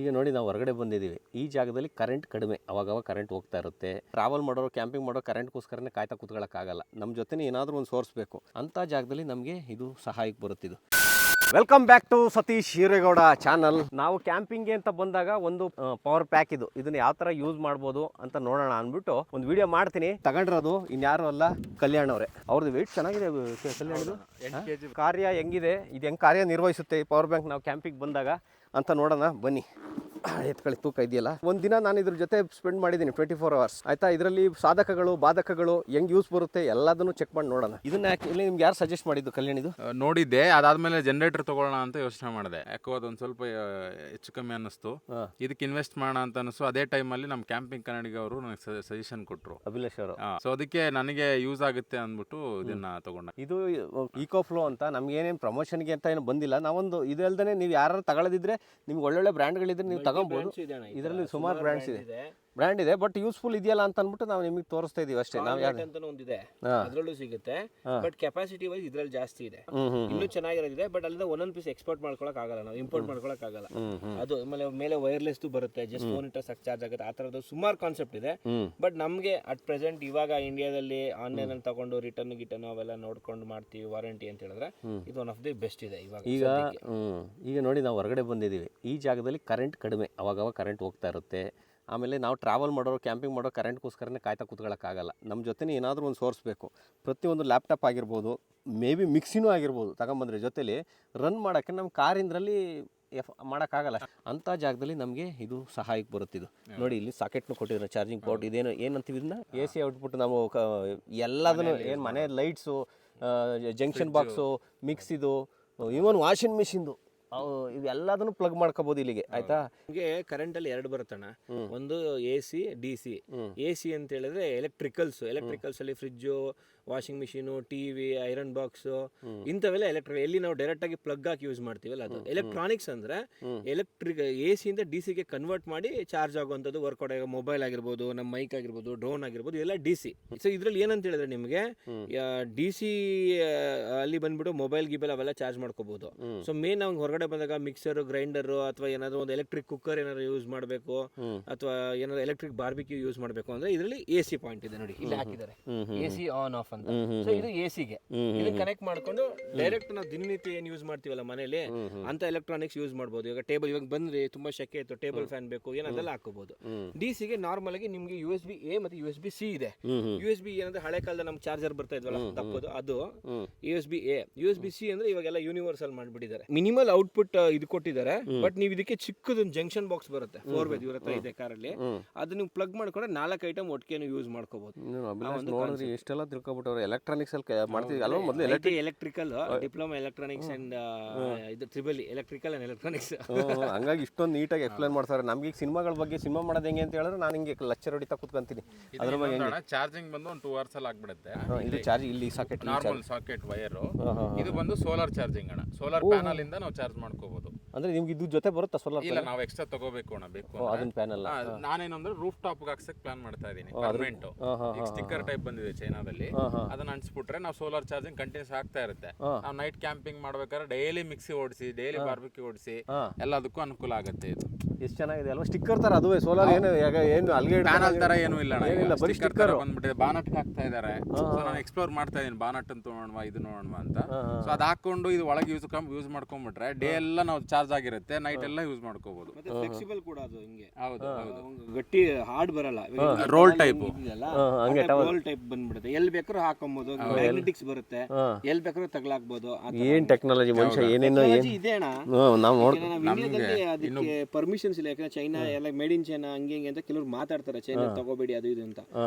ಈಗ ನೋಡಿ ನಾವು ಹೊರಗಡೆ ಬಂದಿದ್ದೀವಿ. ಈ ಜಾಗದಲ್ಲಿ ಕರೆಂಟ್ ಕಡಿಮೆ, ಅವಾಗವಾಗ ಕರೆಂಟ್ ಹೋಗ್ತಾ ಇರುತ್ತೆ. ಟ್ರಾವೆಲ್ ಮಾಡೋರು, ಕ್ಯಾಂಪಿಂಗ್ ಮಾಡೋರು ಕರೆಂಟ್ಗೋಸ್ಕರನೇ ಕಾಯ್ತಾ ಕೂತ್ಕೊಳ್ಳೋಕ್ಕಾಗಲ್ಲ. ನಮ್ಮ ಜೊತೆ ಏನಾದರೂ ಒಂದು ಸೋರ್ಸ್ ಬೇಕು. ಅಂಥ ಜಾಗದಲ್ಲಿ ನಮಗೆ ಇದು ಸಹಾಯಕ್ಕೆ ಬರುತ್ತಿದ್ದು. Welcome back to Satish Hiregowda channel. ನಾವು ಕ್ಯಾಂಪಿಂಗ್ಗೆ ಅಂತ ಬಂದಾಗ ಒಂದು ಪವರ್ ಪ್ಯಾಕ್ ಇದನ್ನ ಯಾವ ಥರ ಯೂಸ್ ಮಾಡ್ಬೋದು ಅಂತ ನೋಡೋಣ ಅಂದ್ಬಿಟ್ಟು ಒಂದು ವಿಡಿಯೋ ಮಾಡ್ತೀನಿ. ತಗೊಂಡಿರೋದು ಇನ್ಯಾರು ಅಲ್ಲ, ಕಲ್ಯಾಣ್ ಅವರೇ. ಅವ್ರದ್ದು ವೆಯ್ಟ್ ಚೆನ್ನಾಗಿದೆ ಕಲ್ಯಾಣದು. ಕಾರ್ಯ ಹೆಂಗಿದೆ, ಇದು ಹೆಂಗೆ ಕಾರ್ಯ ನಿರ್ವಹಿಸುತ್ತೆ ಈ ಪವರ್ ಬ್ಯಾಂಕ್ ನಾವು ಕ್ಯಾಂಪಿಗೆ ಬಂದಾಗ ಅಂತ ನೋಡೋಣ ಬನ್ನಿ. ಎತ್ಕೊಳ್ಳಿ, ತೂಕ ಇದೆಯಲ್ಲ. ಒಂದಿನ ನಾನು ಇದ್ರ ಜೊತೆ ಸ್ಪೆಂಡ್ ಮಾಡಿದ್ದೀನಿ 24 hours ಆಯ್ತಾ. ಇದರಲ್ಲಿ ಸಾಧಕಗಳು ಬಾಧಕಗಳು ಹೆಂಗ್ ಯೂಸ್ ಬರುತ್ತೆ ಎಲ್ಲದನ್ನು ಚೆಕ್ ಮಾಡಿ ನೋಡೋಣ. ಇದನ್ನ ಇಲ್ಲಿ ನಿಮ್ಗೆ ಯಾರು ಸಜೆಸ್ಟ್ ಮಾಡಿದ್ದು ಕಲ್ಯಾಣ್? ಇದು ನೋಡಿದ್ದೆ, ಅದಾದ್ಮೇಲೆ ಜನರೇಟರ್ ತಗೊಳ್ಳೋಣ ಅಂತ ಯೋಚನೆ ಮಾಡಿದೆ. ಯಾಕೋ ಅದೊಂದು ಸ್ವಲ್ಪ ಹೆಚ್ಚು ಕಮ್ಮಿ ಅನ್ನಿಸ್ತು. ಇದಕ್ಕೆ ಇನ್ವೆಸ್ಟ್ ಮಾಡೋಣ ಅಂತ ಅನಿಸ್ತು. ಅದೇ ಟೈಮಲ್ಲಿ ನಮ್ಮ ಕ್ಯಾಂಪಿಂಗ್ ಕನ್ನಡಿಗ ಅವರು ನನಗೆ ಸಜೆಷನ್ ಕೊಟ್ಟರು, ಅಭಿಲಾಷ್ ಅವರು. ಸೊ ಅದಕ್ಕೆ ನನಗೆ ಯೂಸ್ ಆಗುತ್ತೆ ಅಂದ್ಬಿಟ್ಟು ಇದನ್ನ ತಗೊಂಡೆ. ಇದು ಈಕೋ ಫ್ಲೋ ಅಂತ ನಮ್ಗೆ ಏನೇನು ಪ್ರಮೋಷನ್ಗೆ ಅಂತ ಏನು ಬಂದಿಲ್ಲ. ನಾವೊಂದು ಇದು ಅಲ್ದೇ ನೀವು ಯಾರು ತಗೊಳ್ಳೋದಿದ್ರೆ ನಿಮ್ಗೆ ಒಳ್ಳೊಳ್ಳೆ ಬ್ರ್ಯಾಂಡ್ಗಳಿದ್ರೆ ನೀವು ತಗೊಬೋದು. ಇದರಲ್ಲಿ ಸುಮಾರು ಬ್ರ್ಯಾಂಡ್ ಇದೆ, ಬಟ್ ಯೂಸ್ಫುಲ್ ಇದೆಯಲ್ಲ ಅಂತ ಅಂದ್ಬಿಟ್ಟು ನಾವು ನಿಮಗೆ ತೋರಿಸ್ತಾ ಇದೀವಿ ಅಷ್ಟೇ. ನಾವು ಒಂದಿದೆ ಅದರಲ್ಲೂ ಸಿಗುತ್ತೆ, ಬಟ್ ಕೆಪಾಸಿಟಿ ವೈಸ್ ಇದ್ರಲ್ಲಿ ಜಾಸ್ತಿ ಇದೆ. ಇನ್ನೂ ಚೆನ್ನಾಗಿರೋದಿದೆ, ಬಟ್ ಅಲ್ಲಿಂದ ಒಂದೊಂದು ಪೀಸ್ ಎಕ್ಸ್ಪೋರ್ಟ್ ಮಾಡ್ಕೊಳಕ್ ಆಗಲ್ಲ, ನಾವು ಇಂಪೋರ್ಟ್ ಮಾಡ್ಕೊಳಕ್ ಆಗಲ್ಲ. ಅದು ಮೇಲೆ ವೈರ್ಲೆಸ್ ಬರುತ್ತೆ, ಜಸ್ಟ್ ಫೋನ್ ಇಟ್ಟರೆ ಸಾಕು ಚಾರ್ಜ್ ಆಗುತ್ತೆ. ಆ ತರದ್ದು ಸುಮಾರು ಕಾನ್ಸೆಪ್ಟ್ ಇದೆ. ಬಟ್ ನಮಗೆ ಅಟ್ ಪ್ರೆಸೆಂಟ್ ಇವಾಗ ಇಂಡಿಯಾದಲ್ಲಿ ಆನ್ಲೈನ್ ಅಲ್ಲಿ ತಗೊಂಡು ರಿಟರ್ನ್ ಗಿಟರ್ನ್ ಅವೆಲ್ಲ ನೋಡ್ಕೊಂಡು ಮಾಡ್ತೀವಿ, ವಾರಂಟಿ ಅಂತ ಹೇಳಿದ್ರೆ ಇದು ಒನ್ ಆಫ್ ದಿ ಬೆಸ್ಟ್ ಇದೆ ಇವಾಗ. ಈಗ ನೋಡಿ ನಾವು ಹೊರಗಡೆ ಬಂದಿದ್ದೀವಿ. ಈ ಜಾಗದಲ್ಲಿ ಕರೆಂಟ್ ಕಡಿಮೆ, ಅವಾಗವಾಗ ಕರೆಂಟ್ ಹೋಗ್ತಾ ಇರುತ್ತೆ. ಆಮೇಲೆ ನಾವು ಟ್ರಾವೆಲ್ ಮಾಡೋರು, ಕ್ಯಾಂಪಿಂಗ್ ಮಾಡೋರು ಕರೆಂಟ್ಗೋಸ್ಕರನೇ ಕಾಯ್ತಾ ಕೂತ್ಕೊಳ್ಳೋಕ್ಕಾಗಲ್ಲ. ನಮ್ಮ ಜೊತೆ ಏನಾದರೂ ಒಂದು ಸೋರ್ಸ್ ಬೇಕು. ಪ್ರತಿಯೊಂದು ಲ್ಯಾಪ್ಟಾಪ್ ಆಗಿರ್ಬೋದು, ಮೇ ಬಿ ಮಿಕ್ಸಿನೂ ಆಗಿರ್ಬೋದು, ತಗೊಂಬಂದ್ರೆ ಜೊತೆಲಿ ರನ್ ಮಾಡೋಕ್ಕೆ ನಮ್ಮ ಕಾರಿಂದ್ರಲ್ಲಿ ಮಾಡೋಕ್ಕಾಗಲ್ಲ. ಅಂಥ ಜಾಗದಲ್ಲಿ ನಮಗೆ ಇದು ಸಹಾಯಕ್ಕೆ ಬರುತ್ತಿದ್ದು. ನೋಡಿ ಇಲ್ಲಿ ಸಾಕೆಟ್ನು ಕೊಟ್ಟಿದ್ರು, ಚಾರ್ಜಿಂಗ್ ಪೋರ್ಟ್. ಇದೇನು ಏನಂತೀವಿ ಇದನ್ನ, ಎ ಸಿ ಔಟ್ಬಿಟ್ಟು ನಾವು ಎಲ್ಲದನ್ನು ಏನು ಮನೆ ಲೈಟ್ಸು, ಜಂಕ್ಷನ್ ಬಾಕ್ಸು, ಮಿಕ್ಸಿದು, ಇವನ್ ವಾಷಿಂಗ್ ಮಿಷಿನ್ದು ಇವೆಲ್ಲದನ್ನು ಪ್ಲಗ್ ಮಾಡ್ಕೋಬಹುದು ಇಲ್ಲಿಗೆ. ಆಯ್ತಾ, ನಿಮಗೆ ಕರೆಂಟ್ ಅಲ್ಲಿ ಎರಡು ಬರುತ್ತಣ್ಣ. ಒಂದು AC DC. AC ಅಂತ ಹೇಳಿದ್ರೆ ಎಲೆಕ್ಟ್ರಿಕಲ್ಸ್ ಅಲ್ಲಿ fridge, washing machine, TV, iron box, ಇಂಥವೆಲ್ಲ ಎಲ್ಲಿ ನಾವು ಡೈರೆಕ್ಟ್ ಆಗಿ ಪ್ಲಗ್ ಹಾಕಿ ಯೂಸ್ ಮಾಡ್ತೀವಲ್ಲ ಅದು. ಎಲೆಕ್ಟ್ರಾನಿಕ್ಸ್ ಅಂದ್ರೆ AC ಇಂದ DC ಗೆ ಕನ್ವರ್ಟ್ ಮಾಡಿ ಚಾರ್ಜ್ ಆಗುವಂಥದ್ದು, ವರ್ಕೌಟ್ ಆಗೋ ಮೊಬೈಲ್ ಆಗಿರ್ಬೋದು, ನಮ್ಮ ಮೈಕ್ ಆಗಿರ್ಬೋದು, ಡ್ರೋನ್ ಆಗಿರ್ಬೋದು, ಇವೆಲ್ಲ DC. ಸೊ ಇದ್ರಲ್ಲಿ ಏನಂತ ಹೇಳಿದ್ರೆ ನಿಮಗೆ DC ಅಲ್ಲಿ ಬಂದ್ಬಿಟ್ಟು ಮೊಬೈಲ್ ಗಿಬೈಲ್ ಅವೆಲ್ಲ ಚಾರ್ಜ್ ಮಾಡ್ಕೋಬಹುದು. ಸೊ ಮೇನ್ ನಾವು ಹೊರಗಡೆ ಬಂದಾಗ ಮಿಕ್ಸರ್, ಗ್ರೈಂಡರ್ ಅಥವಾ ಏನಾದ್ರು ಒಂದು ಎಲೆಕ್ಟ್ರಿಕ್ ಕುಕ್ಕರ್ ಏನಾದ್ರು ಯೂಸ್ ಮಾಡಬೇಕು, ಅಥವಾ ಏನಾದ್ರು ಎಲೆಕ್ಟ್ರಿಕ್ ಬಾರ್ಬಿಕ್ಯೂ ಯೂಸ್ ಮಾಡಬೇಕು ಅಂದ್ರೆ ಇದರಲ್ಲಿ AC ಪಾಯಿಂಟ್ ಇದೆ ನೋಡಿ, ಇಲ್ಲಿ ಹಾಕಿದ್ದಾರೆ AC ಆನ್ ಆಫ್ ಅಂತ. ಸೊ ಇದು AC ಗೆ ಇದನ್ನ ಕನೆಕ್ಟ್ ಮಾಡ್ಕೊಂಡು ಡೈರೆಕ್ಟ್ ನಾವು ದಿನನಿತ್ಯ ಏನ್ ಯೂಸ್ ಮಾಡ್ತೀವಲ್ಲ ಮನೇಲಿ ಅಂತ ಎಲೆಕ್ಟ್ರಾನಿಕ್ಸ್ ಯೂಸ್ ಮಾಡಬಹುದು. ಇವಾಗ ಟೇಬಲ್, ಇವಾಗ ಬಂದ್ರೆ ತುಂಬಾ ಶೆಕೆ ಇತ್ತು, ಟೇಬಲ್ ಫ್ಯಾನ್ ಬೇಕು, ಏನದೆಲ್ಲ ಹಾಕೋಬಹುದು. DC ಗೆ ನಾರ್ಮಲ್ ಆಗಿ ನಿಮ್ಗೆ USB A ಮತ್ತೆ USB C ಇದೆ. USB ಏನಂದ್ರೆ ಹಳೆ ಕಾಲದ ನಮ್ ಚಾರ್ಜರ್ ಬರ್ತಾ ಇದ್ವಲ್ಲ ತಪ್ಪದು, ಅದು USB A. USB C ಅಂದ್ರೆ ಇವಾಗೆಲ್ಲ ಯೂನಿವರ್ಸಲ್ ಮಾಡ್ಬಿಟ್ಟಿದ್ದಾರೆ. ಮಿನಿಮಲ್ ಔಟ್ಪುಟ್ ಇದು ಕೊಟ್ಟಿದ್ದಾರೆ, ಬಟ್ ನೀವು ಇದಕ್ಕೆ ಚಿಕ್ಕದೊಂದು ಜಂಕ್ಷನ್ ಬಾಕ್ಸ್ ಬರುತ್ತೆ 4 ಇವ್ರ ಹತ್ರ ಇದೆ ಕಾರಲ್ಲಿ. ಅದು ನೀವು ಪ್ಲಗ್ ಮಾಡ್ಕೊಂಡ್ರೆ 4 ಐಟಮ್ ಒಟ್ಟಿಗೆ ಯೂಸ್ ಮಾಡ್ಕೋಬಹುದು. ಎಷ್ಟೆಲ್ಲ ತಿಳ್ಕೊಬಿಟ್ಟವ್ರು ಎಲೆಕ್ಟ್ರಾನಿಕ್ಸ್ ಅಲ್ಲಿ ಮಾಡ್ತೀವಿ ಅಲ್ವಾ. ಮೊದಲು ಎಲೆಕ್ಟ್ರಿಕಲ್ ಡಿಪ್ಲೊಮಾ ಎಲೆಕ್ಟ್ರಾನಿಕ್ಸ್ ಅಂಡ್ ಇದು ಟ್ರಿಬಲ್ ಎಲೆಕ್ಟ್ರಿಕಲ್ ಅಂಡ್ ಎಲೆಕ್ಟ್ರಾನಿಕ್ಸ್. ಹಂಗಾಗಿ ಇಷ್ಟೊಂದು ನೀಟಾಗಿ ಎಕ್ಸ್ಪ್ಲೈನ್ ಮಾಡ್ತಾರೆ ನಮ್ಗೆ. ಈಗ ಸಿನಿಮಾಗಳ ಬಗ್ಗೆ, ಸಿನಿಮಾ ಮಾಡೋದು ಹೆಂಗೆ ಅಂತ ಹೇಳಿದ್ರೆ ನಾನು ಹಿಂಗೆ ಲೆಕ್ಚರ್ ಹೊಡಿತಾ ಕೂತ್ಕೊಂತೀನಿ. ಅದ್ರ ಬಗ್ಗೆ ಚಾರ್ಜಿಂಗ್ ಬಂದು ಒಂದು 2 hours ಅಲ್ಲಿ ಆಗ್ಬಿಡುತ್ತೆ. ಇದು ಚಾರ್ಜ್ ಇಲ್ಲಿ ಸಾಕೆಟ್, ನಾರ್ಮಲ್ ಸಾಕೆಟ್ ವೈರ್. ಇದು ಬಂದು ಸೋಲಾರ್ ಚಾರ್ಜಿಂಗ್ ಅಣ್ಣ. ಸೋಲಾರ್ ಪ್ಯಾನಲ್ ಇಂದ ನಾವು ಚಾರ್ಜ್ ಮಾಡ್ಕೋಬಹುದು. ಅಂದ್ರೆ ನಿಮ್ಗೆ ಇದು ಜೊತೆ ಬರುತ್ತಾ ಸೋಲಾರ್? ಇಲ್ಲ, ನಾವು ಎಕ್ಸ್ಟ್ರಾ ತಗೋಬೇಕು ಅಣ್ಣ, ಬೇಕು ಅದನ್ನ ಪ್ಯಾನಲ್. ನಾನೇನಂದ್ರೆ ರೂಫ್ ಟಾಪ್ ಹಾಕ್ಸಕ್ ಪ್ಲಾನ್ ಮಾಡ್ತಾ ಇದೀನಿ. ಪರ್ಮನೆಂಟ್ ಸ್ಟಿಕ್ಕರ್ ಟೈಪ್ ಬಂದಿದೆ ಚೈನಾದಲ್ಲಿ, ಅದನ್ನ ಅಂಟಿಸ್ಬಿಟ್ರೆ ನಾವು ಸೋಲಾರ್ ಚಾರ್ಜಿಂಗ್ ಕಂಟಿನ್ಯೂಸ್ ಆಗ್ತಾ ಇರುತ್ತೆ. ನಾವು ನೈಟ್ ಕ್ಯಾಂಪಿಂಗ್ ಮಾಡ್ಬೇಕಾದ್ರೆ ಡೈಲಿ ಮಿಕ್ಸಿ ಓಡಿಸಿ, ಡೈಲಿ ಬಾರ್ಬಿಕ್ಯೂ ಓಡಿಸಿ ಎಲ್ಲದಕ್ಕೂ ಅನುಕೂಲ ಆಗುತ್ತೆ. ಇದು ಎಷ್ಟು ಚೆನ್ನಾಗಿದೆ ಅಲ್ವಾ, ಸ್ಟಿಕ್ಕರ್ ತರ. ಅದುವೇ ಸೋಲಾರ್ ಏನು ಅಲ್ಗೆ ಪ್ಯಾನಲ್ ತರ ಏನು ಇಲ್ಲ, ಬರೀ ಸ್ಟಿಕ್ಕರ್ ಬಂದ್ಬಿಟ್ಟಿದೆ. ಬಾನಟ್ ಹಾಕ್ತಾ ಇದಾರೆ, ನಾನು ಎಕ್ಸ್ಪ್ಲೋರ್ ಮಾಡ್ತಾ ಇದೀನಿ, ಬಾನಟ್ ಅಂತ ನೋಡೋಣ, ಇದು ನೋಡೋಣ ಅಂತ. ಸೊ ಅದ್ ಹಾಕೊಂಡು ಇದು ಒಳಗೆ ಯೂಸ್ ಮಾಡ್ಕೊಂಡ್ಬಿಟ್ರೆ ಡೇ ಎಲ್ಲ ನಾವು ಚಾರ್ಜ್ ಆಗಿರುತ್ತೆ, ನೈಟ್ ಎಲ್ಲ ಯೂಸ್ ಮಾಡ್ಕೋಬಹುದು. ಫ್ಲೆಕ್ಸಿಬಲ್ ಕೂಡ ಅದು ಹಿಂಗೆ. ಹೌದು, ಗಟ್ಟಿ ಹಾರ್ಡ್ ಬರಲ್ಲ, ರೋಲ್ ಟೈಪ್ ರೋಲ್ ಟೈಪ್ ಬಂದ್ಬಿಡುತ್ತೆ. ಎಲ್ಲಿ ಬೇಕಾದ್ರೂ ಹಾಕೊಬಹುದು, ಮ್ಯಾಗ್ನೆಟಿಕ್ಸ್ ಬರುತ್ತೆ, ಎಲ್ಲಿ ಬೇಕಾದ್ರೂ ತಗಲಾಕ್ಬಹುದು. ಏನ್ ಟೆಕ್ನಾಲಜಿ ಮನುಷ್ಯ ಏನೇನೋ ಇದೆ ಅಣ್ಣ. ನಾವು ಇಂಡಿಯಾದಲ್ಲಿ ಅದಕ್ಕೆ ಪರ್ಮಿಷನ್ಸ್ ಇಲ್ಲ, ಯಾಕಂದ್ರೆ ಚೈನಾ ಎಲ್ಲ ಮೇಡ್ ಇನ್ ಚೈನಾ ಹಂಗೆ ಅಂತ ಕೆಲವರು ಮಾತಾಡ್ತಾರೆ, ಚೈನಾ ತಗೋಬೇಡಿ ಅದು ಇದು ಅಂತ.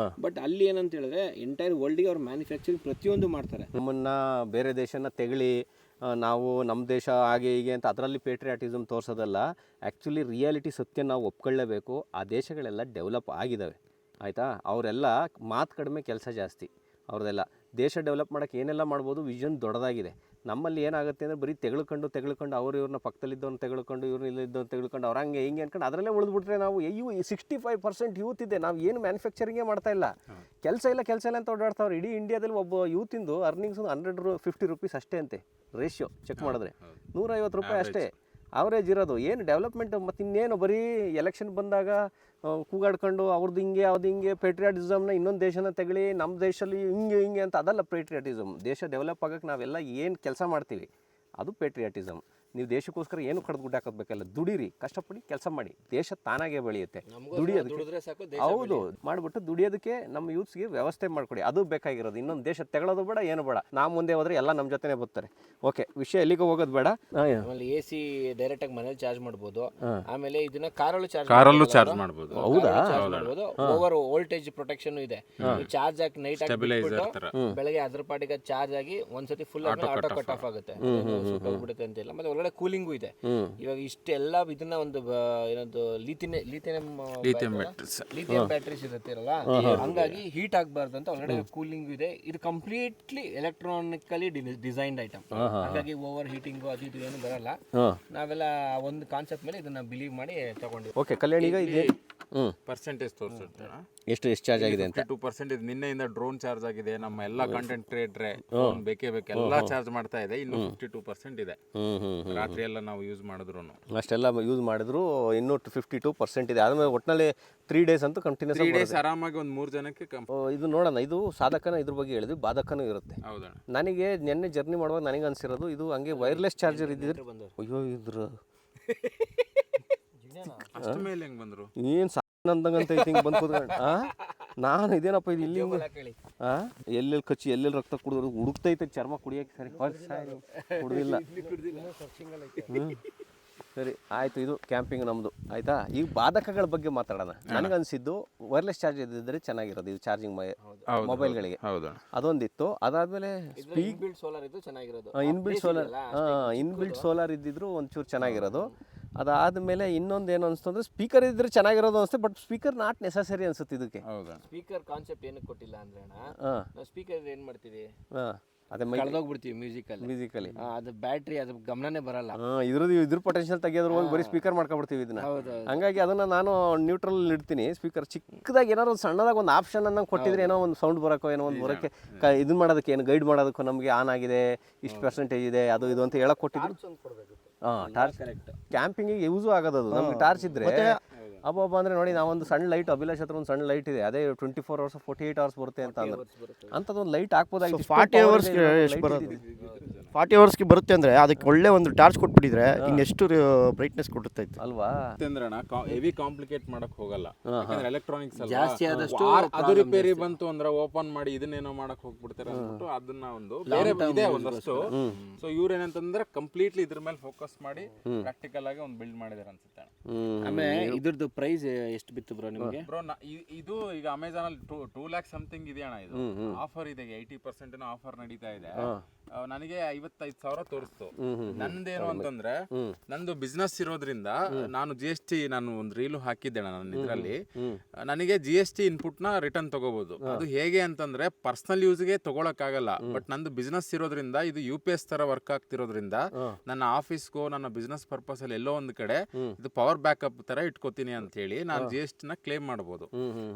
ಬಟ್ ಅಲ್ಲಿ ಏನಂತ ಹೇಳಿದ್ರೆ ಎಂಟೈರ್ ವರ್ಲ್ಡ್ ಗೆ ಅವ್ರು ಮ್ಯಾನುಫ್ಯಾಕ್ಚರಿಂಗ್ ಪ್ರತಿಯೊಂದು ಮಾಡ್ತಾರೆ. ನಮ್ಮನ್ನ ಬೇರೆ ದೇಶನ ತೆಗಳಿ ನಾವು ನಮ್ಮ ದೇಶ ಹಾಗೆ ಹೀಗೆ ಅಂತ ಅದರಲ್ಲಿ ಪೇಟ್ರಿಯಾಟಿಸಮ್ ತೋರಿಸೋದಲ್ಲ. ಆ್ಯಕ್ಚುಲಿ ರಿಯಾಲಿಟಿ ಸತ್ಯ ನಾವು ಒಪ್ಕೊಳ್ಳೇಬೇಕು. ಆ ದೇಶಗಳೆಲ್ಲ ಡೆವಲಪ್ ಆಗಿದ್ದಾವೆ, ಆಯಿತಾ. ಅವರೆಲ್ಲ ಮಾತು ಕಡಿಮೆ, ಕೆಲಸ ಜಾಸ್ತಿ ಅವ್ರದ್ದೆಲ್ಲ. ದೇಶ ಡೆವಲಪ್ ಮಾಡೋಕ್ಕೆ ಏನೆಲ್ಲ ಮಾಡ್ಬೋದು, ವಿಷನ್ ದೊಡ್ಡದಾಗಿದೆ. ನಮ್ಮಲ್ಲಿ ಏನಾಗುತ್ತೆ ಅಂದರೆ ಬರೀ ತೆಗೆದುಕೊಂಡು ಇವ್ರನ್ನ ಪಕ್ಕದಲ್ಲಿದ್ದವ್ರನ್ನ ತೆಗೆದುಕೊಂಡು ಇಲ್ಲಿದ್ದವ್ರನ್ನ ತೆಗೆದುಕೊಂಡು ಅವ್ರು ಹಂಗೆ ಹಿಂಗೆ ಅಂದ್ಕೊಂಡು ಅದರಲ್ಲೇ ಉಳಿದ್ಬಿಟ್ರೆ ನಾವು 65% ಯೂತ್ ಇದೆ, ನಾವು ಏನು ಮ್ಯಾನುಫ್ಯಾಕ್ಚರಿಂಗೇ ಮಾಡ್ತಾ ಇಲ್ಲ. ಕೆಲಸ ಇಲ್ಲ ಅಂತ ಓಡಾಡ್ತಾವ್ರು. ಇಡೀ ಇಂಡಿಯಾದಲ್ಲಿ ಒಬ್ಬ ಯೂತಿಂದು ಅರ್ನಿಂಗ್ಸ್ 150 ರೂಪೀಸ್ ಅಷ್ಟೇ ಅಂತೆ. ರೇಷಿಯೋ ಚೆಕ್ ಮಾಡಿದ್ರೆ 150 ರೂಪಾಯಿ ಅಷ್ಟೇ. ಅವರೇಜ್ ಇರೋದು. ಏನು ಡೆವಲಪ್ಮೆಂಟ್ ಮತ್ತು ಇನ್ನೇನು ಬರೀ ಎಲೆಕ್ಷನ್ ಬಂದಾಗ ಕೂಗಾಡ್ಕೊಂಡು ಅವ್ರದ್ದು ಹಿಂಗೆ ಅವ್ದು ಹಿಂಗೆ ಪೇಟ್ರಿಯಾಟಿಸಮ್ನ ಇನ್ನೊಂದು ದೇಶನ ತಗೊಳ್ಳಿ, ನಮ್ಮ ದೇಶದಲ್ಲಿ ಹಿಂಗೆ ಅಂತ, ಅದಲ್ಲ ಪೇಟ್ರಿಯಾಟಿಸಮ್. ದೇಶ ಡೆವಲಪ್ ಆಗೋಕ್ಕೆ ನಾವೆಲ್ಲ ಏನು ಕೆಲಸ ಮಾಡ್ತೀವಿ ಅದು ಪೇಟ್ರಿಯಾಟಿಸಮ್. ನೀವು ದೇಶಕ್ಕೋಸ್ಕರ ಏನು ಕಡ್ದು ಗುಡ್ಡ ಹಾಕೋದ್ಬೇಕಲ್ಲ, ದುಡೀರಿ, ಕಷ್ಟಪಡಿ, ಕೆಲಸ ಮಾಡಿ, ದೇಶ ತಾನಾಗೆ ಬೆಳೆಯುತ್ತೆ. ದುಡಿಯೋದಕ್ಕೆ ಹೌದು ಮಾಡಿಬಿಟ್ಟು ದುಡಿಯೋದಕ್ಕೆ ನಮ್ಮ ಯೂತ್ಸ್ಗೆ ವ್ಯವಸ್ಥೆ ಮಾಡಿಕೊಡಿ, ಅದು ಬೇಕಾಗಿರೋದು. ಇನ್ನೊಂದು ದೇಶ ತೆಗೊಳ್ಳೋದು ಬೇಡ, ಏನು ಬೇಡ. ನಾವು ಮುಂದೆ ಹೋದ್ರೆ ಎಲ್ಲ ನಮ್ಮ ಜೊತೆನೇ ಬರ್ತಾರೆ. ಓಕೆ, ವಿಷಯ ಎಲ್ಲಿಗೆ ಹೋಗೋದು ಬೇಡ. ಆಮೇಲೆ AC ಡೈರೆಕ್ಟ್ ಆಗಿ ಮನೇಲಿ ಚಾರ್ಜ್ ಮಾಡ್ಬೋದು. ಆಮೇಲೆ ಇದನ್ನ ಕಾರಲ್ಲೂ ಚಾರ್ಜ್ ಮಾಡ್ಬೋದು. ಹೌದಾ? ಓವರ್ ವೋಲ್ಟೇಜ್ ಪ್ರೊಟೆಕ್ಷನ್ ಇದೆ. ಚಾರ್ಜ್ ಹಾಕಿ ನೈಟ್ ಬೆಳಗ್ಗೆ ಅದ್ರ ಪಾಟಿಗೆ ಚಾರ್ಜ್ ಆಗಿ ಒಂದ್ಸತಿ ಫುಲ್ ಆಟೋ ಕಟ್ ಆಫ್ ಆಗುತ್ತೆ, ಸುಟ್ಟೋಗ್ಬಿಡುತ್ತೆ ಅಂತಿಲ್ಲ. ಮತ್ತೆ ಒಳಗಡೆ ಕೂಲಿಂಗು ಇದೆ. ಇವಾಗ ಇಷ್ಟೆಲ್ಲ ಇದನ್ನ ಒಂದು ಏನೊಂದು ಲಿಥಿಯಂ ಬ್ಯಾಟ್ರೀಸ್ ಇರುತ್ತಿರಲ್ಲ, ಹಂಗಾಗಿ ಹೀಟ್ ಆಗಬಾರ್ದು ಅಂತ ಒಳಗಡೆ ಕೂಲಿಂಗ್ ಇದೆ. ಇದು ಕಂಪ್ಲೀಟ್ಲಿ ಎಲೆಕ್ಟ್ರಾನಿಕಲಿ ಡಿಸೈನ್ಡ್ ಐಟಮ್, ಹಾಗಾಗಿ ಓವರ್ ಹೀಟಿಂಗು ಅದು ಇದು ಏನು ಬರಲ್ಲ. ನಾವೆಲ್ಲ ಒಂದು ಕಾನ್ಸೆಪ್ಟ್ ಮೇಲೆ ಇದನ್ನ ಬಿಲೀವ್ ಮಾಡಿ ತಗೊಂಡಿವಿ. ಓಕೆ ಕಲ್ಯಾಣ್, ಈಗ ಇದೆ ಪರ್ಸೆಂಟೇಜ್ ತೋರಿಸುತ್ತೆ ಎಷ್ಟು ಚಾರ್ಜ್ ಆಗಿದೆ ಅಂತ. 2% ಇದು ನಿನ್ನೆಯಿಂದ ಡ್ರೋನ್ ಚಾರ್ಜ್ ಆಗಿದೆ. ನಮ್ಮ ಎಲ್ಲ ಕಂಟೆಂಟ್ ಕ್ರಿಯೇಟ್ರೆ ಬೇಕೇ ಎಲ್ಲ ಚಾರ್ಜ್ ಮಾಡ್ತಾ ಇದೆ. ಇನ್ನು 52% ಇದೆ. ರಾತ್ರಿ ಎಲ್ಲ ನಾವು ಯೂಸ್ ಮಾಡಿದ್ರು ಅಷ್ಟೆಲ್ಲ ಯೂಸ್ ಮಾಡಿದ್ರು ಇನ್ನೂ 52% ಇದೆ. ಆದ್ಮೇಲೆ ಒಟ್ಟಿನಲ್ಲಿ 3 days ಅಂತೂ ಕಂಟಿನ್ಯೂಸ್ 3 days ಆರಾಮಾಗಿ ಒಂದು 3 ಜನಕ್ಕೆ ಇದು ನೋಡೋಣ. ಇದು ಸಾಧಕನ ಇದ್ರ ಬಗ್ಗೆ ಹೇಳಿದ್ವಿ, ಬಾಧಕನೂ ಇರುತ್ತೆ. ಹೌದಣ್ಣ. ನನಗೆ ನಿನ್ನೆ ಜರ್ನಿ ಮಾಡುವಾಗ ನನಗೆ ಅನ್ಸಿರೋದು ಇದು ಹಂಗೆ ವೈರ್ಲೆಸ್ ಚಾರ್ಜರ್ ಇದ್ದಿದ್ರೆ, ಅಯ್ಯೋ ಇದ್ರ ಅಷ್ಟು ಮೇಲೆ ಹೆಂಗ್ ಬಂದ್ರು, ಏನು ಸಾನಂದಂಗಂತ ಐತಿ ಹಿಂಗೆ ಬಂದು ಕೂತ್ಕೊಂಡು ನಾನು ಇದೇನಪ್ಪ ಇದು ಇಲ್ಲಿ ಎಲ್ಲೆಲ್ಲಿ ಕಚ್ಚಿ ಎಲ್ಲೆಲ್ಲಿ ರಕ್ತ ಕುಡಿದ್ರು ಹುಡುಕ್ತೈತೆ ಚರ್ಮ ಕುಡಿಯೋಕೆ. ಸರಿ ಕುಡ್ದಿಲ್ಲ. ಸರಿ ಆಯಿತು, ಇದು ಕ್ಯಾಂಪಿಂಗ್ ನಮ್ಮದು ಆಯಿತಾ. ಈಗ ಬಾಧಕಗಳ ಬಗ್ಗೆ ಮಾತಾಡೋಣ. ನನಗನ್ಸಿದ್ದು ವೈರ್ಲೆಸ್ ಚಾರ್ಜ್ ಇದ್ದಿದ್ರೆ ಚೆನ್ನಾಗಿರೋದು, ಇದು ಚಾರ್ಜಿಂಗ್ ಮೊಬೈಲ್ಗಳಿಗೆ ಅದೊಂದಿತ್ತು. ಅದಾದಮೇಲೆ ಇನ್ಬಿಲ್ಟ್ ಸೋಲಾರ್ ಇದ್ದಿದ್ರು ಒಂಚೂರು ಚೆನ್ನಾಗಿರೋದು. ಅದಾದಮೇಲೆ ಇನ್ನೊಂದು ಏನು ಅನಿಸ್ತು ಅಂದರೆ ಸ್ಪೀಕರ್ ಇದ್ದರೆ ಚೆನ್ನಾಗಿರೋದು ಅನಿಸುತ್ತೆ, ಬಟ್ ಸ್ಪೀಕರ್ ನಾಟ್ ನೆಸಸರಿ ಅನ್ಸುತ್ತೆ ಇದಕ್ಕೆ. ಸ್ಪೀಕರ್ ಕಾನ್ಸೆಪ್ಟ್ ಏನಕ್ಕೆ ಕೊಟ್ಟಿಲ್ಲ ಅಂದ್ರೆ ನಾವು ಸ್ಪೀಕರ್ ಏನು ಮಾಡ್ತೀವಿ, ಅದೇ ಕಳೆದೋಗ್ಬಿಡ್ತೀವಿ ಮ್ಯೂಸಿಕಲ್ಲಿ. ಅದು ಬ್ಯಾಟ್ರಿ ಅದು ಗಮನನೇ ಬರಲ್ಲ. ಇದ್ರ ಪೊಟೆನ್ಷಿಯಲ್ ತೆಗಿಯೋದ್ರ ಹೋಗಿ ಬರೀ ಸ್ಪೀಕರ್ ಮಾಡ್ಕೊಬಿಡ್ತೀವಿ ಇದನ್ನ. ಹಂಗಾಗಿ ಅದನ್ನ ನಾನು ನ್ಯೂಟ್ರಲ್ ಇಡ್ತೀನಿ. ಸ್ಪೀಕರ್ ಚಿಕ್ಕದಾಗಿ ಏನಾದ್ರು ಒಂದು ಸಣ್ಣದಾಗಿ ಒಂದು ಆಪ್ಷನ್ ಅನ್ನ ಕೊಟ್ಟಿದ್ರೆ ಏನೋ ಒಂದು ಸೌಂಡ್ ಬರೋಕ್ಕೋ ಏನೋ ಒಂದು ಬರೋಕ್ಕೆ ಇದನ್ನ ಮಾಡೋದಕ್ಕೆ ಏನು ಗೈಡ್ ಮಾಡೋದಕ್ಕೂ ನಮಗೆ ಆನ್ ಆಗಿದೆ, ಇಷ್ಟು ಪರ್ಸೆಂಟೇಜ್ ಇದೆ, ಅದು ಇದು ಅಂತ ಹೇಳಕ್ ಕೊಟ್ಟಿದ್ರು. ಟಾರ್ಚ್ ಕ್ಯಾಂಪಿಂಗಿಗೆ ಯೂಸು ಆಗೋದು ಅದು. ನಮ್ಗೆ ಟಾರ್ಚ್ ಇದ್ರೆ ಅಬ್ಬಬ್ಬ ಅಂದರೆ ನೋಡಿ, ನಾವೊಂದು ಸಣ್ಣ ಲೈಟ್, ಅಭಿಲಾಷ್ ಹತ್ರ ಒಂದು ಸಣ್ಣ ಲೈಟ್ ಇದೆ, ಅದೇ 24 hours 48 hours ಬರುತ್ತೆ ಅಂತ ಅಂದ್ರೆ ಅಂಥದ್ದೊಂದು ಲೈಟ್ ಹಾಕ್ಬೋದಾಗಿತ್ತು. 40 hours ಎಷ್ಟು ಬರೋದು, 40 hours ಬರುತ್ತೆ ಅಂದರೆ ಅದಕ್ಕೆ ಒಳ್ಳೆ ಒಂದು ಟಾರ್ಚ್ ಕೊಟ್ಬಿಟ್ಟಿದ್ರೆ ಇನ್ನೆಷ್ಟು ಬ್ರೈಟ್ನೆಸ್ ಕೊಡುತ್ತೆ ಅಲ್ವಾ. ಹೆವಿ ಕಾಂಪ್ಲಿಕೇಟ್ ಮಾಡಕ್ ಹೋಗಲ್ಲ, ಯಾಕಂದ್ರೆ ಎಲೆಕ್ಟ್ರಾನಿಕ್ಸ್ ಜಾಸ್ತಿ ಆದಷ್ಟು ಅದು ರಿಪೇರಿ ಬಂತು ಅಂದ್ರೆ ಓಪನ್ ಮಾಡಿ ಇದನ್ನೇನೋ ಮಾಡಕ್ ಹೋಗ್ಬಿಡ್ತಾರೆ ಅಂದ್ಬಿಟ್ಟು ಅದನ್ನ ಒಂದು ಬೇರೆ ಇದೆ ಒಂದಷ್ಟು. ಸೊ ಇವ್ರು ಏನಂತಂದ್ರೆ ಕಂಪ್ಲೀಟ್ಲಿ ಇದ್ರ ಮೇಲೆ ಫೋಕಸ್ ಮಾಡಿ ಪ್ರಾಕ್ಟಿಕಲ್ ಆಗಿ ಒಂದು ಬಿಲ್ಡ್ ಮಾಡಿದಾರೆ ಅನ್ಸುತ್ತೆ. ಆಮೇಲೆ ಇದ್ರದ್ದು ಪ್ರೈಸ್ ಎಷ್ಟು ಬಿತ್ತು ಬ್ರೋ ನಿಮಗೆ? ಬ್ರೋ ಇದು ಈಗ ಅಮೆಜಾನ್ ಅಲ್ಲಿ 2 lakh ಸಮಥಿಂಗ್ ಇದೆ ಅಣ್ಣ. ಇದು ಆಫರ್ ಇದೆ, 80% ಆಫರ್ ನಡೀತಾ ಇದೆ. ನನಗೆ 55,000 ತೋರಿಸ್ತು. ನಂದೇನು ಅಂತಂದ್ರೆ ನಂದು ಬಿಸ್ನೆಸ್ ಇರೋದ್ರಿಂದ ನಾನು GST ನಾನು ಒಂದು ರೀಲು ಹಾಕಿದ್ದೆ ನನ್ನ ಇದರಲ್ಲಿ. ನನಗೆ GST ಇನ್ಪುಟ್ ನ ರಿಟರ್ನ್ ತಗೋಬಹುದು. ಅದು ಹೇಗೆ ಅಂತಂದ್ರೆ ಪರ್ಸನಲ್ ಯೂಸ್ಗೆ ತಗೊಳಕ್ಕಾಗಲ್ಲ, ಬಟ್ ನಂದು ಬಿಸ್ನೆಸ್ ಇರೋದ್ರಿಂದ ಇದು UPS ತರ ವರ್ಕ್ ಆಗ್ತಿರೋದ್ರಿಂದ ನನ್ನ ಆಫೀಸ್ಗೋ ನನ್ನ ಬಿಸ್ನೆಸ್ ಪರ್ಪಸ್ ಅಲ್ಲಿ ಎಲ್ಲೋ ಒಂದು ಕಡೆ ಇದು ಪವರ್ ಬ್ಯಾಕಪ್ ತರ ಇಟ್ಕೋತೀನಿ ಅಂತ ಹೇಳಿ ನಾನು GST ನ ಕ್ಲೇಮ್ ಮಾಡಬಹುದು.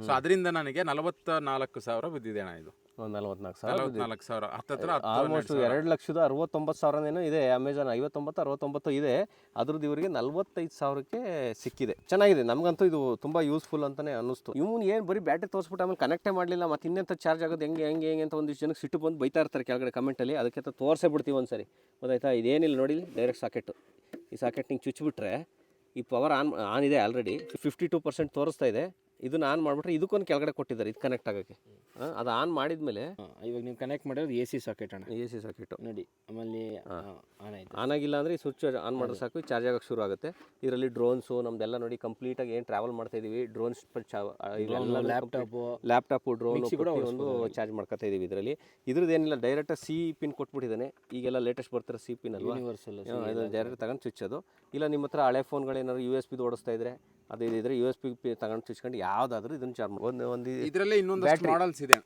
ಸೊ ಅದರಿಂದ ನನಗೆ 44,000 ಬಿದ್ದಿದೆ ಅಣ್ಣ. ಇದು 44,000 ಹತ್ತತ್ರ ಆಲ್ಮೋಸ್ಟ್ 2,69,000 ಇದೆ. ಅಮೆಜಾನ್ 59-69 ಇದೆ, ಅದ್ರದ್ದು ಇವರಿಗೆ 45,000ಕ್ಕೆ ಸಿಕ್ಕಿದೆ. ಚೆನ್ನಾಗಿದೆ, ನಮಗಂತೂ ಇದು ತುಂಬ ಯೂಸ್ಫುಲ್ ಅಂತಲೇ ಅನ್ನಿಸ್ತು. ಇವನು ಏನು ಬರೀ ಬ್ಯಾಟ್ರಿ ತೋರಿಸ್ಬಿಟ್ಟು ಆಮೇಲೆ ಕನೆಕ್ಟೇ ಮಾಡಲಿಲ್ಲ, ಮತ್ತು ಇನ್ನೆಂತ ಚಾರ್ಜ್ ಆಗೋದು ಹೆಂಗೆ ಅಂತ ಒಂದಿಷ್ಟು ಜನಕ್ಕೆ ಸಿಟ್ಟು ಬಂದು ಬೈತಾ ಇರ್ತಾರೆ ಕೆಳಗಡೆ ಕಮೆಂಟಲ್ಲಿ. ಅದಕ್ಕೆ ತೋರಿಸೇ ಬಿಡ್ತೀವಿ ಒಂದ್ಸರಿ, ಗೊತ್ತಾಯ್ತಾ. ಇದೇನಿಲ್ಲ ನೋಡಿ, ಡೈರೆಕ್ಟ್ ಸಾಕೆಟು, ಈ ಸಾಕೆಟ್ ಹಿಂಗೆ ಚುಚ್ಚಿಬಿಟ್ರೆ ಈ ಪವರ್ ಆನ್ ಇದೆ ಆಲ್ರೆಡಿ. 52% ತೋರಿಸ್ತಾ ಇದೆ. ಇದನ್ನ ಆನ್ ಮಾಡಿಬಿಟ್ರೆ ಇದಕ್ಕೊಂದು ಕೆಳಗಡೆ ಕೊಟ್ಟಿದ್ದಾರೆ ಇದು ಕನೆಕ್ಟ್ ಆಗೋಕ್ಕೆ. ಅದು ಆನ್ ಮಾಡಿದ್ಮೇಲೆ ಇವಾಗ ನೀವು ಕನೆಕ್ಟ್ ಮಾಡಿರೋದು AC ಸಾಕೆಟ್ ಅಣ್ಣ. AC ಸಾಕೆಟು ನೋಡಿ, ಆಮೇಲೆ ಆನ್ ಆಯ್ತು. ಆನ್ ಆಗಿಲ್ಲ ಅಂದರೆ ಸ್ವಿಚ್ ಆನ್ ಮಾಡಿದ್ರೆ ಸಾಕು, ಚಾರ್ಜ್ ಆಗೋಕ್ಕೆ ಶುರು ಆಗುತ್ತೆ. ಇದರಲ್ಲಿ ಡ್ರೋನ್ಸು ನಮ್ದೆಲ್ಲ ನೋಡಿ ಕಂಪ್ಲೀಟಾಗಿ ಏನು ಟ್ರಾವೆಲ್ ಮಾಡ್ತಾ ಇದೀವಿ, ಡ್ರೋನ್ಸ್ ಲ್ಯಾಪ್ಟಾಪು ಡ್ರೋನ್ ಒಂದು ಚಾರ್ಜ್ ಮಾಡ್ಕೊತಾ ಇದೀವಿ ಇದರಲ್ಲಿ. ಇದ್ರದ್ದು ಏನಿಲ್ಲ, ಡೈರೆಕ್ಟ್ C ಪಿನ್ ಕೊಟ್ಬಿಟ್ಟಿದ್ದಾನೆ. ಈಗೆಲ್ಲ ಲೇಟೆಸ್ಟ್ ಬರ್ತಾರೆ C ಪಿನ್ ಅಲ್ವಾ, ಡೈರೆಕ್ಟ್ ತಗೊಂಡು ಸ್ವಿಚ್ ಅದು. ಇಲ್ಲ ನಿಮ್ಮ ಹತ್ರ ಹಳೆ ಫೋನ್ಗಳೇನಾದ್ರು USB ಓಡಿಸ್ತಾ ಇದ್ರೆ ಅದು ಇದ್ರೆ USB ತಗೊಂಡು ಚುಚ್ಕೊಂಡು ಯಾವ್ದಾದ್ರು ಇದನ್ನ ಚಾರ್ಜ್ ಒಂದು ಇದರಲ್ಲೇ ಇನ್ನೊಂದಷ್ಟು ಮಾಡಲ್ಸ್ ಇದೆ.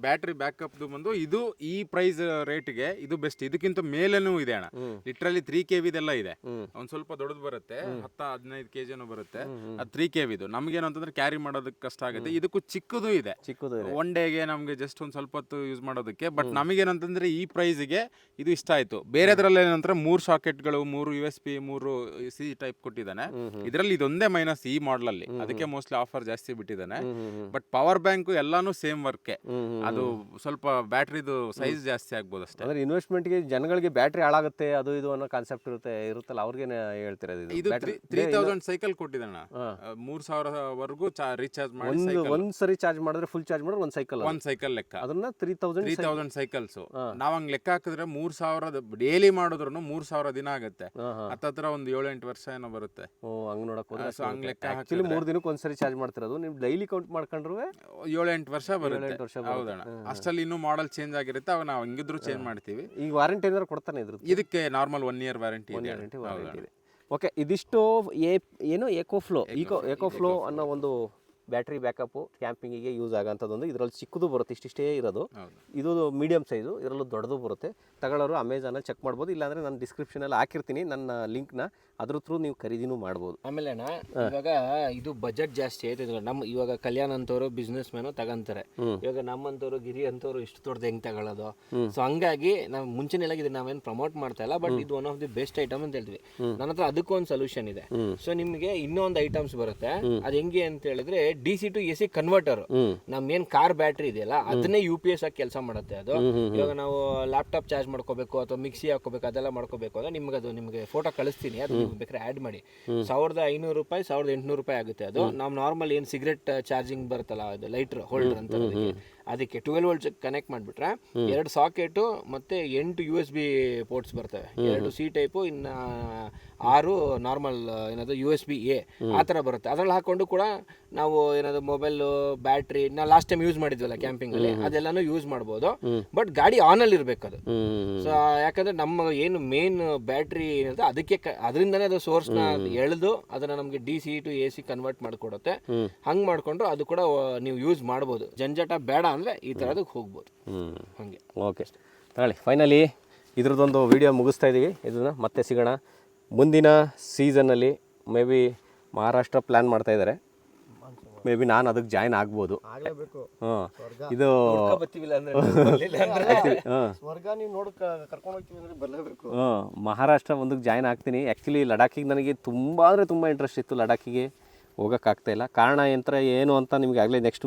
ಬ್ಯಾಟ್ರಿ ಬ್ಯಾಕಪ್ ಬಂದು ಇದು ಈ ಪ್ರೈಸ್ ರೇಟ್ಗೆ ಇದು ಬೆಸ್ಟ್. ಇದಕ್ಕಿಂತ ಮೇಲೇನೂ ಇದೆ ಅಣ್ಣ, ಲಿಟ್ರಲಿ 3 kg ಇದೆಲ್ಲ ಇದೆ. ಒಂದ್ ಸ್ವಲ್ಪ ದೊಡ್ಡದು ಬರುತ್ತೆ, 10-15 kg ಬರುತ್ತೆ. ಅದು 3 kg ಇದು. ನಮ್ಗೇನು ಅಂತಂದ್ರೆ ಕ್ಯಾರಿ ಮಾಡೋದಕ್ಕೆ ಕಷ್ಟ ಆಗುತ್ತೆ. ಇದಕ್ಕೂ ಚಿಕ್ಕದು ಇದೆ, ಒನ್ ಡೇಗೆ ನಮ್ಗೆ ಜಸ್ಟ್ ಒಂದ್ ಸ್ವಲ್ಪ ಹೊತ್ತು ಯೂಸ್ ಮಾಡೋದಕ್ಕೆ. ಬಟ್ ನಮಗೇನಂತಂದ್ರೆ ಈ ಪ್ರೈಸ್ಗೆ ಇದು ಇಷ್ಟ ಆಯ್ತು. ಬೇರೆದ್ರಲ್ಲಿ ಏನಂದ್ರೆ 3 ಸಾಕೆಟ್ಗಳು, 3 USB, 3 C ಟೈಪ್ ಕೊಟ್ಟಿದ್ದಾನೆ. ಇದರಲ್ಲಿ ಇದೊಂದೇ ಮೈನಸ್ ಈ ಮಾಡಲ್ ಅಲ್ಲಿ, ಅದಕ್ಕೆ ಮೋಸ್ಟ್ಲಿ ಆಫರ್ ಜಾಸ್ತಿ ಬಿಟ್ಟಿದ್ದಾನೆ. ಬಟ್ ಪವರ್ ಬ್ಯಾಂಕ್ ಎಲ್ಲಾನು ಸೇಮ್ ವರ್ಕ್, ಅದು ಸ್ವಲ್ಪ ಬ್ಯಾಟ್ರಿದು ಸೈಜ್ ಜಾಸ್ತಿ ಆಗ್ಬೋದು ಅಷ್ಟೇ. ಅಂದ್ರೆ ಇನ್ವೆಸ್ಟ್ಮೆಂಟ್ಗೆ ಜನಗಳಿಗೆ ಬ್ಯಾಟ್ರಿ ಹಾಳಾಗುತ್ತೆ ಅದು ಇದು ಅನ್ನೋ ಕಾನ್ಸೆಪ್ಟ್ ಇರುತ್ತಲ್ಲ, ಅವ್ರಿಗೆ ಹೇಳ್ತಿರೋದು ಇದು 3000 ಸೈಕಲ್ ಕೊಟ್ಟಿದ್ದಾನ, 3000 ವರೆಗೂ ರೀಚಾರ್ಜ್ ಮಾಡಿ ಒಂದ್ ಸರಿ ಚಾರ್ಜ್ ಮಾಡಿದ್ರೆ ಫುಲ್ ಚಾರ್ಜ್ ಮಾಡಿದ್ರೆ ಒಂದ್ ಸೈಕಲ್ ಲೆಕ್ಕ. ಅದನ್ನ 3000 ಸೈಕಲ್ಸ್ ನಾವ್ ಹಂಗ್ ಲೆಕ್ಕ ಹಾಕಿದ್ರೆ 3000 ಡೈಲಿ ಮಾಡಿದ್ರು 3000 ದಿನ ಆಗುತ್ತೆ. ಹತ್ತತ್ರ ಒಂದು 7-8 ವರ್ಷ ಏನೋ ಬರುತ್ತೆ. ಹಂಗ್ ನೋಡಕ್ ಹಂಗ್ ಲೆಕ್ಕ ಆಕ್ಚುಲಿ 3 ದಿನಕ್ಕೆ ಒಂದ್ಸರಿ ಚಾರ್ಜ್ ಮಾಡ್ತಿರೋದು. ನೀವು ಡೈಲಿ ಕೌಂಟ್ ಮಾಡ್ಕೊಂಡ್ರು 7-8 ವರ್ಷ ಬರುತ್ತೆ. ಹೌದಣ್ಣ, ಅಷ್ಟಲ್ಲಿ ಇನ್ನೂ ಮಾಡಲ್ ಚೇಂಜ್ ಆಗಿರುತ್ತೆ, ಅವಾಗ ನಾವು ಹಂಗಿದ್ರು ಚೇಂಜ್ ಮಾಡ್ತೀವಿ. ಈಗ ವಾರಂಟಿ ಏನಾದ್ರು ಕೊಡ್ತಾನೆ ಇದ್ರು? ಇದಕ್ಕೆ ನಾರ್ಮಲ್ 1 year ವಾರಂಟಿ ಇದೆ. ಓಕೆ, ಇದಿಷ್ಟು ಏನು ಎಕೋಫ್ಲೋ ಅನ್ನೋ ಒಂದು ಬ್ಯಾಟ್ರಿ ಬ್ಯಾಕಪ್ ಕ್ಯಾಂಪಿಂಗಿಗೆ ಯೂಸ್ ಆಗೋಂಥದ್ದೊಂದು. ಇದರಲ್ಲಿ ಚಿಕ್ಕದು ಬರುತ್ತೆ, ಇಷ್ಟಿಷ್ಟೇ ಇರೋದು. ಇದು ಮೀಡಿಯಂ ಸೈಜು, ಇದರಲ್ಲೂ ದೊಡ್ಡದು ಬರುತ್ತೆ. ತಗೊಳ್ಳೋರು ಅಮೆಝಾನಲ್ಲಿ ಚೆಕ್ ಮಾಡ್ಬೋದು, ಇಲ್ಲಾಂದರೆ ನಾನು ಡಿಸ್ಕ್ರಿಪ್ಷನಲ್ಲಿ ಹಾಕಿರ್ತೀನಿ ನನ್ನ ಲಿಂಕ್ನ, ಅದ್ರ ಥ್ರೂ ನೀವು ಖರೀದಿನೂ ಮಾಡ್ಬೋದು. ಆಮೇಲೆ ಅಣ್ಣ ಇವಾಗ ಇದು ಬಜೆಟ್ ಜಾಸ್ತಿ ಆಯ್ತು. ನಮ್ಮ ಇವಾಗ ಕಲ್ಯಾಣ್ ಅಂತವರು ಬಿಸ್ನೆಸ್ ಮ್ಯಾನು ತಗೊಂತಾರೆ, ಇವಾಗ ನಮ್ಮಂತವ್ರು ಗಿರಿ ಅಂತವ್ರು ಇಷ್ಟು ದೊಡ್ಡದು ಹೆಂಗ್ ತಗೊಳ್ಳೋದು? ಸೊ ಹಂಗಾಗಿ ನಾವು ಮುಂಚೆನೆಲ್ಲ ಇದು ನಾವೇನು ಪ್ರಮೋಟ್ ಮಾಡ್ತಾ ಇಲ್ಲ, ಬಟ್ ಇದು one of the best item ಅಂತ ಹೇಳ್ತೀವಿ. ನನ್ನ ಹತ್ರ ಅದಕ್ಕೊಂದು ಸೊಲ್ಯೂಷನ್ ಇದೆ. ಸೊ ನಿಮಗೆ ಇನ್ನೊಂದು ಐಟಮ್ಸ್ ಬರುತ್ತೆ, ಅದು ಹೆಂಗೆ ಅಂತ ಹೇಳಿದ್ರೆ DC to AC ಕನ್ವರ್ಟರ್. ನಮ್ಗೇನ್ ಕಾರ್ ಬ್ಯಾಟ್ರಿ ಇದೆಯಲ್ಲ ಅದನ್ನೇ UPS ಆಗಿ ಕೆಲಸ ಮಾಡುತ್ತೆ ಅದು. ಇವಾಗ ನಾವು ಲ್ಯಾಪ್ಟಾಪ್ ಚಾರ್ಜ್ ಮಾಡ್ಕೋಬೇಕು ಅಥವಾ ಮಿಕ್ಸಿ ಹಾಕೋಬೇಕು ಅದೆಲ್ಲ ಮಾಡ್ಕೋಬೇಕು ಅಂದ್ರೆ ನಿಮಗೆ ಫೋಟೋ ಕಳಿಸ್ತೀನಿ, ಅದು ಬೇಕಾದ್ರೆ ಆ್ಯಡ್ ಮಾಡಿ. 1500 ರೂಪಾಯಿ 1800 ರೂಪಾಯಿ ಆಗುತ್ತೆ ಅದು. ನಾವು ನಾರ್ಮಲ್ ಏನು ಸಿಗರೆಟ್ ಚಾರ್ಜಿಂಗ್ ಬರುತ್ತಲ್ಲ, ಅದು ಲೈಟರ್ ಹೋಲ್ಡರ್ ಅಂತ, ಅದಕ್ಕೆ 12 ವೋಲ್ಟ್ ಕನೆಕ್ಟ್ ಮಾಡಿಬಿಟ್ರೆ 2 ಸಾಕೆಟು ಮತ್ತೆ 8 USB ಪೋರ್ಟ್ಸ್ ಬರ್ತವೆ. 2 C ಟೈಪು, ಇನ್ನು 6 ನಾರ್ಮಲ್ ಏನಾದ್ರು USB A ಆ ಥರ ಬರುತ್ತೆ. ಅದ್ರಲ್ಲಿ ಹಾಕೊಂಡು ಕೂಡ ನಾವು ಏನಾದ್ರು ಮೊಬೈಲು, ಬ್ಯಾಟ್ರಿ, ನಾವು ಲಾಸ್ಟ್ ಟೈಮ್ ಯೂಸ್ ಮಾಡಿದ್ವಲ್ಲ ಕ್ಯಾಂಪಿಂಗಲ್ಲಿ, ಅದೆಲ್ಲಾನು ಯೂಸ್ ಮಾಡ್ಬೋದು. ಬಟ್ ಗಾಡಿ ಆನಲ್ಲಿ ಇರಬೇಕು ಅದು. ಸೊ ಯಾಕಂದ್ರೆ ನಮ್ಮ ಏನು ಮೇನ್ ಬ್ಯಾಟ್ರಿ ಏನಿದೆ ಅದಕ್ಕೆ ಅದರಿಂದನೇ ಅದು ಸೋರ್ಸ್ನ ಎಳೆದು ಅದನ್ನ ನಮಗೆ DC to AC ಕನ್ವರ್ಟ್ ಮಾಡಿಕೊಡುತ್ತೆ. ಹಂಗೆ ಮಾಡಿಕೊಂಡು ಅದು ಕೂಡ ನೀವು ಯೂಸ್ ಮಾಡ್ಬೋದು. ಜಂಜಾಟ ಬೇಡ ಅಂದರೆ ಈ ಥರದಕ್ಕೆ ಹೋಗ್ಬೋದು. ಹಾಗೆ ಓಕೆ, ತಗೊಳ್ಳಿ. ಫೈನಲಿ ಇದ್ರದ್ದೊಂದು ವಿಡಿಯೋ ಮುಗಿಸ್ತಾ ಇದ್ದೀವಿ. ಇದನ್ನು ಮತ್ತೆ ಸಿಗೋಣ ಮುಂದಿನ ಸೀಸನ್ನಲ್ಲಿ. ಮೇ ಬಿ ಮಹಾರಾಷ್ಟ್ರ ಪ್ಲ್ಯಾನ್ ಮಾಡ್ತಾ ಇದ್ದಾರೆ, ಮೇ ಬಿ ನಾನು ಅದಕ್ಕೆ ಜಾಯ್ನ್ ಆಗ್ಬೋದು. ಇದು ಮಹಾರಾಷ್ಟ್ರ ಒಂದಕ್ಕೆ ಜಾಯ್ನ್ ಆಗ್ತೀನಿ. ಆ್ಯಕ್ಚುಲಿ ಲಡಾಖಿಗೆ ನನಗೆ ತುಂಬ ಅಂದರೆ ತುಂಬ ಇಂಟ್ರೆಸ್ಟ್ ಇತ್ತು. ಲಡಾಖಿಗೆ ಹೋಗೋಕ್ಕಾಗ್ತಾಯಿಲ್ಲ. ಕಾರಣ ಏನು ಅಂತ ನಿಮಗೆ ಆಗಲೇ ನೆಕ್ಸ್ಟ್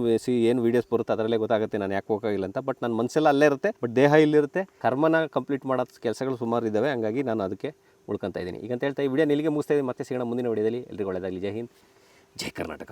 ಏನು ವೀಡಿಯೋಸ್ ಬರುತ್ತೆ ಅದರಲ್ಲೇ ಗೊತ್ತಾಗುತ್ತೆ ನಾನು ಯಾಕೆ ಹೋಗೋಕ್ಕಾಗಿಲ್ಲ ಅಂತ. ಬಟ್ ನನ್ನ ಮನಸ್ಸೆಲ್ಲ ಅಲ್ಲೇ ಇರುತ್ತೆ, ಬಟ್ ದೇಹ ಇಲ್ಲಿರುತ್ತೆ. ಕರ್ಮನ ಕಂಪ್ಲೀಟ್ ಮಾಡೋ ಕೆಲಸಗಳು ಸುಮಾರು ಇದ್ದಾವೆ, ಹಂಗಾಗಿ ನಾನು ಅದಕ್ಕೆ ಉಳ್ಕೊತಾ ಇದ್ದೀನಿ. ಈಗ ಅಂತ ಹೇಳ್ತಾ ಈ ವಿಡಿಯೋ ಇಲ್ಲಿಗೆ ಮುಗಿಸ್ತಾ ಇದ್ದೀನಿ. ಮತ್ತೆ ಸಿಗೋಣ ಮುಂದಿನ ವಿಡಿಯೋದಲ್ಲಿ. ಎಲ್ರಿಗೂ ಒಳ್ಳೆಯದಾಗಲಿ. ಜೈ ಹಿಂದ್, ಜೈ ಕರ್ನಾಟಕ.